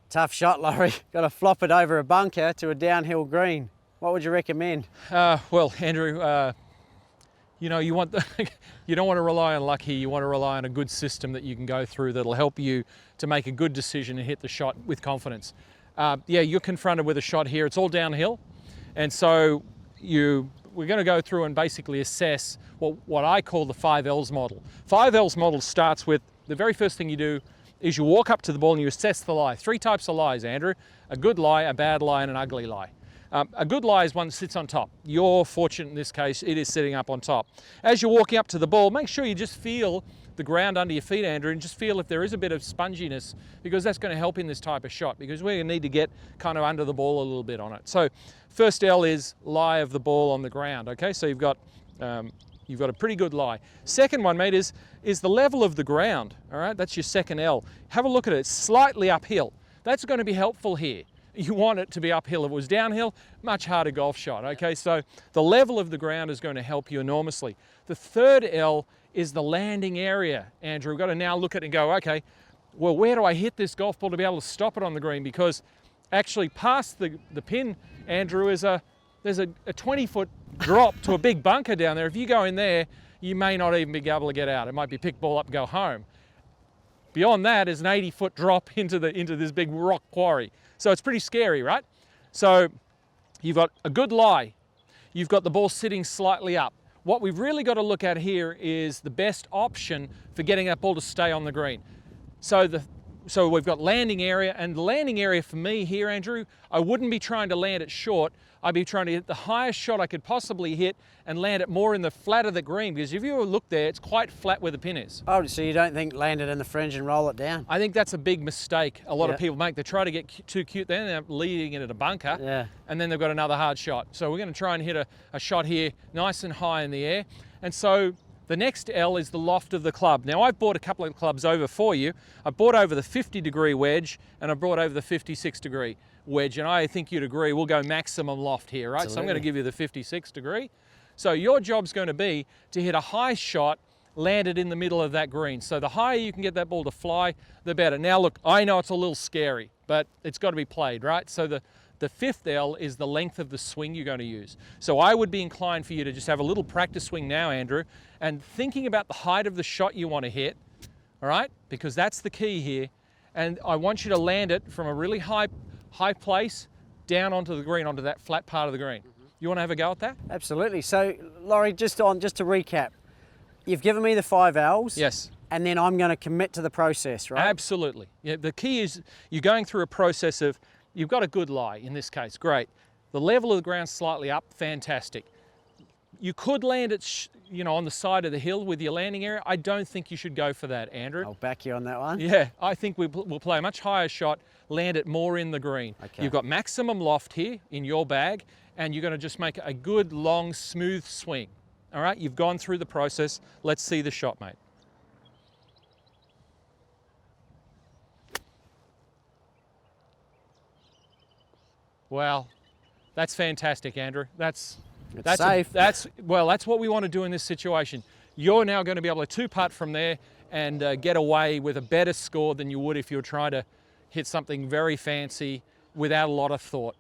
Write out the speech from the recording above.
Tough shot, Lawrie. Got to flop it over a bunker to a downhill green. What would you recommend? Well, Andrew, you know, you want you don't want to rely on luck here. You want to rely on a good system that you can go through that'll help you to make a good decision and hit the shot with confidence. Yeah, you're confronted with a shot here. It's all downhill, and so we're going to go through and basically assess what I call the 5 L's model. 5 L's model starts with the very first thing you do is you walk up to the ball and you assess the lie. 3 types of lies, Andrew: a good lie, a bad lie, and an ugly lie. A good lie is one that sits on top. You're fortunate in this case, it is sitting up on top. As you're walking up to the ball, make sure you just feel the ground under your feet, Andrew, and just feel if there is a bit of sponginess, because that's going to help in this type of shot, because we're going to need to get kind of under the ball a little bit on it. So first L is lie of the ball on the ground, okay? So you've got a pretty good lie. Second one, mate, is the level of the ground, all right? That's your second L. Have a look at it. It's slightly uphill. That's going to be helpful here. You want it to be uphill. If it was downhill, much harder golf shot, okay? So the level of the ground is going to help you enormously. The third L is the landing area, Andrew. We've got to now look at it and go, okay, well, where do I hit this golf ball to be able to stop it on the green? Because actually past the pin, Andrew, there's a 20-foot drop to a big bunker down there. If you go in there, you may not even be able to get out. It might be pick ball up and go home. Beyond that is an 80-foot drop into this big rock quarry. So it's pretty scary, right? So you've got a good lie. You've got the ball sitting slightly up. What we've really got to look at here is the best option for getting that ball to stay on the green. So we've got landing area, and the landing area for me here, Andrew, I wouldn't be trying to land it short. I'd be trying to hit the highest shot I could possibly hit and land it more in the flat of the green, because if you look there, it's quite flat where the pin is. Oh, so you don't think land it in the fringe and roll it down? I think that's a big mistake a lot of people make. They try to get too cute, then they're leading it at a bunker, and then they've got another hard shot. So we're going to try and hit a shot here nice and high in the air. And so the next L is the loft of the club. Now, I've brought a couple of clubs over for you. I brought over the 50-degree wedge, and I brought over the 56-degree wedge, and I think you'd agree we'll go maximum loft here, right? Absolutely. So I'm going to give you the 56-degree. So your job's going to be to hit a high shot landed in the middle of that green. So the higher you can get that ball to fly, the better. Now look, I know it's a little scary, but it's got to be played, right? So the fifth L is the length of the swing you're going to use. So I would be inclined for you to just have a little practice swing now, Andrew, and thinking about the height of the shot you want to hit, all right? Because that's the key here. And I want you to land it from a really high place down onto the green, onto that flat part of the green. You want to have a go at that? Absolutely. So, Lawrie, just to recap, you've given me the 5 L's. Yes. And then I'm going to commit to the process, right? Absolutely. Yeah, the key is you're going through a process of, you've got a good lie in this case, great. The level of the ground slightly up, fantastic. You could land it, on the side of the hill with your landing area. I don't think you should go for that, Andrew. I'll back you on that one. Yeah, I think we'll play a much higher shot, land it more in the green. Okay. You've got maximum loft here in your bag, and you're going to just make a good, long, smooth swing. All right, you've gone through the process. Let's see the shot, mate. Well, that's fantastic, Andrew. That's safe. That's what we want to do in this situation. You're now going to be able to two-putt from there and get away with a better score than you would if you were trying to hit something very fancy without a lot of thought.